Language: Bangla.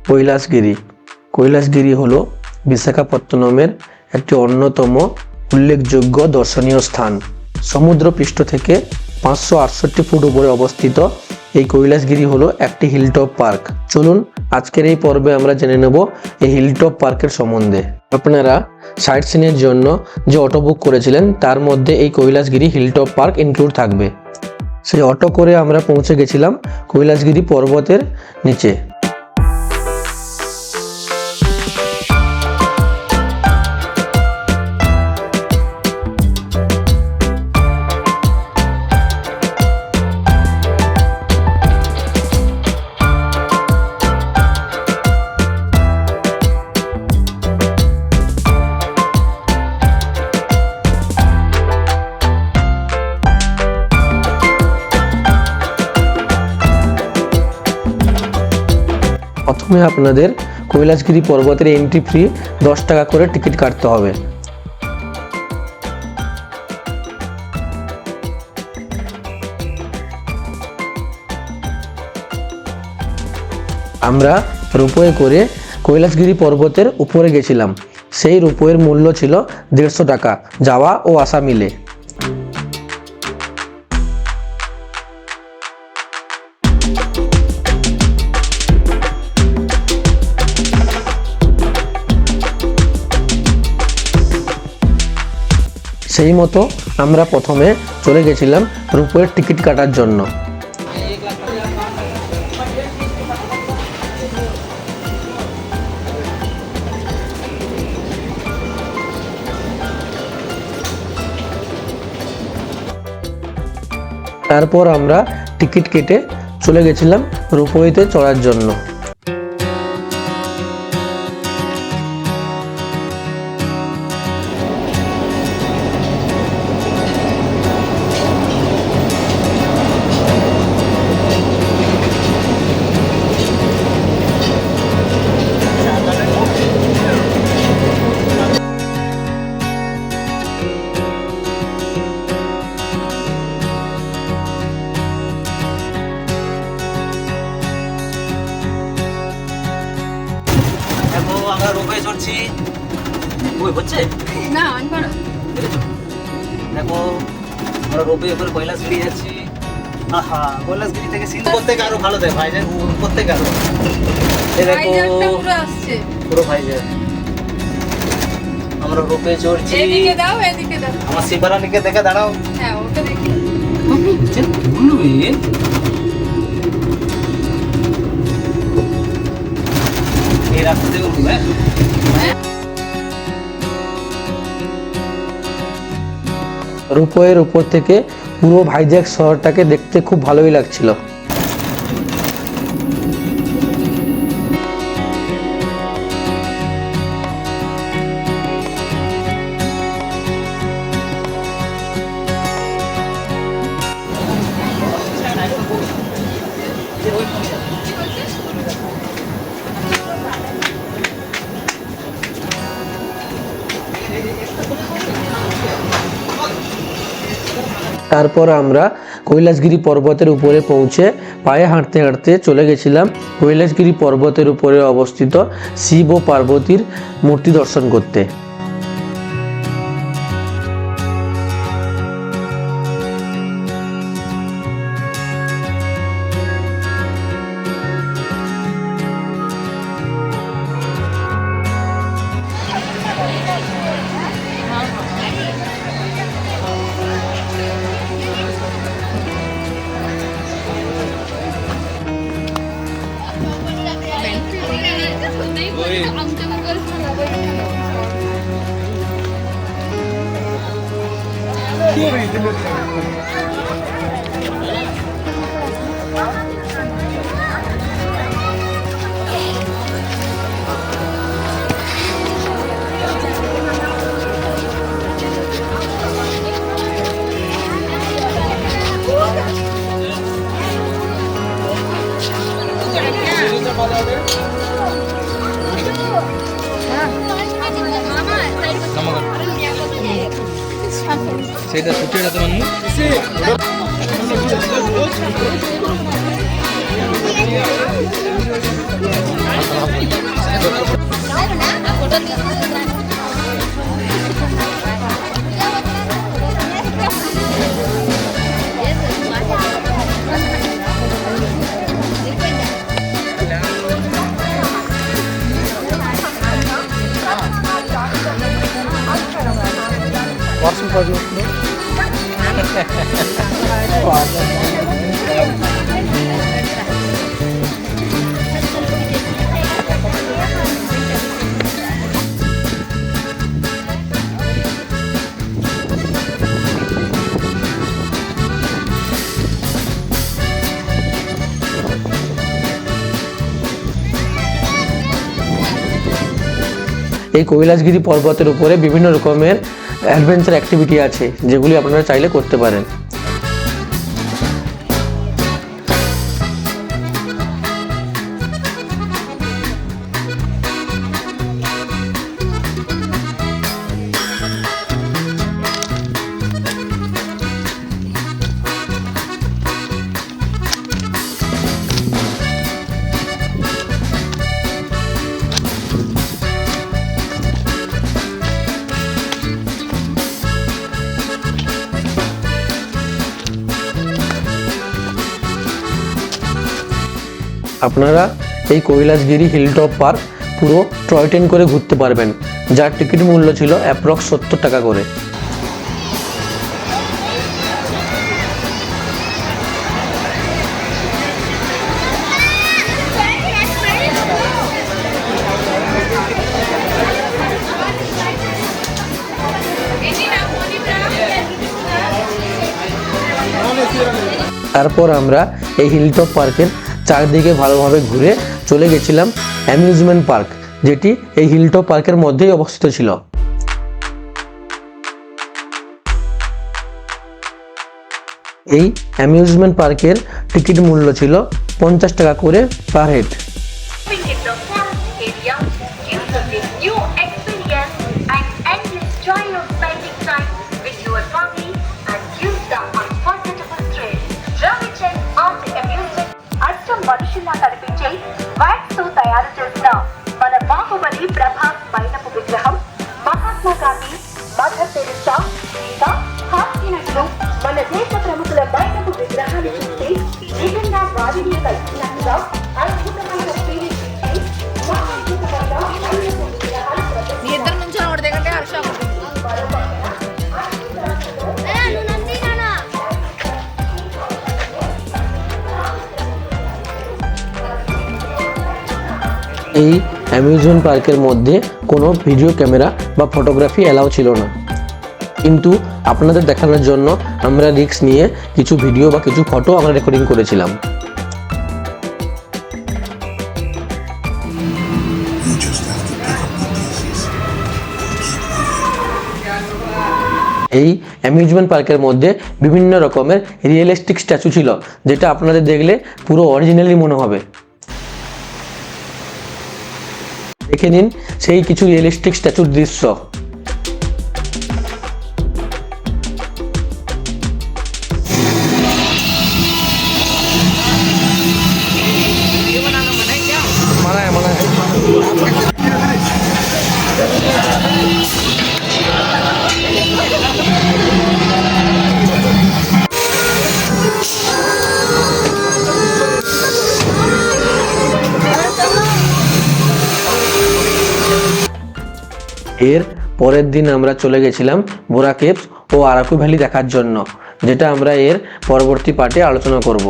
কৈলাসগিরি। কৈলাসগিরি হলো বিশাখাপত্তনমের একটি অন্যতম উল্লেখযোগ্য দর্শনীয় স্থান। সমুদ্রপৃষ্ঠ থেকে 568 ফুট উপরে অবস্থিত এই কৈলাসগিরি হলো একটি হিলটপ পার্ক। চলুন আজকের এই পর্বে আমরা জেনে নেব এই হিলটপ পার্কের সম্বন্ধে। আপনারা সাইট সিনের জন্য যে অটো বুক করেছিলেন তার মধ্যে এই কৈলাসগিরি হিলটপ পার্ক ইনক্লুড থাকবে। সেই অটো করে আমরা পৌঁছে গেছিলাম কৈলাসগিরি পর্বতের নিচে। প্রথমে আপনাদের কৈলাসগিরি পর্বতের এন্ট্রি ফি 10 টাকা করে টিকিট কাটতে হবে। আমরা রোপওয়ে করে কৈলাসগিরি পর্বতের উপরে গেছিলাম। সেই রোপওয়ের মূল্য ছিল 150 টাকা যাওয়া ও আসা মিলে। সেই মতো আমরা প্রথমে চলে গেছিলাম রোপওয়ের টিকিট কাটার জন্য। তারপর আমরা টিকিট কেটে চলে গেছিলাম রোপওয়েতে চড়ার জন্য। আমরা রোপওয়ে চড়ছি। ওই হচ্ছে না আনবা না। দেখো আমরা রোপওয়ে উপরে কৈলাসগিরি যাচ্ছি। আহা, কৈলাসগিরি থেকে সিন প্রত্যেক আরো ভালো দেয় ভাইজান, প্রত্যেক আরো এই দেখো ভাইজানটা পুরো আসছে। পুরো ভাইজান। আমরা রোপওয়ে চড়ছি। এদিকে দাও, এদিকে দাও। আমার শিবরানীকে দেখে দাঁড়াও। হ্যাঁ ওটা দেখি। যে বলবে এই রাস্তা থেকে উঠবে। রোপওয়ের উপর থেকে পুরো ভাইজ্যাক শহরটাকে দেখতে খুব ভালোই লাগছিল। তারপর আমরা কৈলাসগিরি পর্বতের উপরে পৌঁছে পায়ে হাঁটতে হাঁটতে চলে গেছিলাম কৈলাসগিরি পর্বতের উপরে অবস্থিত শিব ও পার্বতীর মূর্তি দর্শন করতে। ସେଇଟା ଛୁଟିଟା ତ ମାନୁ এই কৈলাসগিরি পর্বতের উপরে বিভিন্ন রকমের অ্যাডভেঞ্চার অ্যাক্টিভিটি আছে, যেগুলি আপনারা চাইলে করতে পারেন। আপনারা এই কৈলাসগিরি হিলটপ পার্ক পুরো টয় ট্রেন করে ঘুরতে পারবেন, যার টিকিট মূল্য ছিল অ্যাপ্রক্স 70 টাকা করে। তারপর আমরা এই হিলটপ পার্কের চারদিকে ভালোভাবে ঘুরে চলে গেছিলাম অ্যামিউজমেন্ট পার্ক, যেটি এই হিলটপ পার্কের মধ্যেই অবস্থিত ছিল। এই অ্যামিউজমেন্ট পার্কের টিকিট মূল্য ছিল 50 টাকা করে per head. In the forest area, you will get new experience and endless joy of spending time with your family and use the unforgettable thrill. Ravichen on the amusement అచ్చం మనుషుల్లా కనిపించే వ్యాక్స్ తో తయారు చేసిన మన బాహుబలి ప్రభాస్ మైనపు విగ్రహం, మహాత్మా గాంధీ, మదర్ తెరెసా, సీత, హాస్యనటులు మన దేశ ప్రముఖుల మైనపు విగ్రహాలు చూస్తే నిజంగా వారిని కలిసినట్టుగా అద్భుతమైన ఫీలింగ్ ఇచ్చి మహాద్భుతమైన మైనపు విగ్రహాలు మీ ఇద్దరు నుంచి ఒకటి దిగంటే హర్ష এই অ্যামিউজমেন্ট পার্কের মধ্যে কোনো ভিডিও ক্যামেরা বা ফটোগ্রাফি অ্যালাউ ছিল না, কিন্তু আপনাদের দেখানোর জন্য আমরা রিস্ক নিয়ে কিছু ভিডিও বা কিছু ফটো আমরা রেকর্ডিং করেছিলাম। এই অ্যামিউজমেন্ট পার্কের মধ্যে বিভিন্ন রকমের রিয়েলিস্টিক স্ট্যাচু ছিল, যেটা আপনাদের দেখলে পুরো অরিজিনালি মনে হবে। দেখে নিন সেই কিছু রিয়েলিস্টিক স্ট্যাচুর দৃশ্য। এর পরের দিন আমরা চলে গেছিলাম বোরা কেভস ও আরাকু ভ্যালি দেখার জন্য, যেটা আমরা এর পরবর্তী পার্টে আলোচনা করব।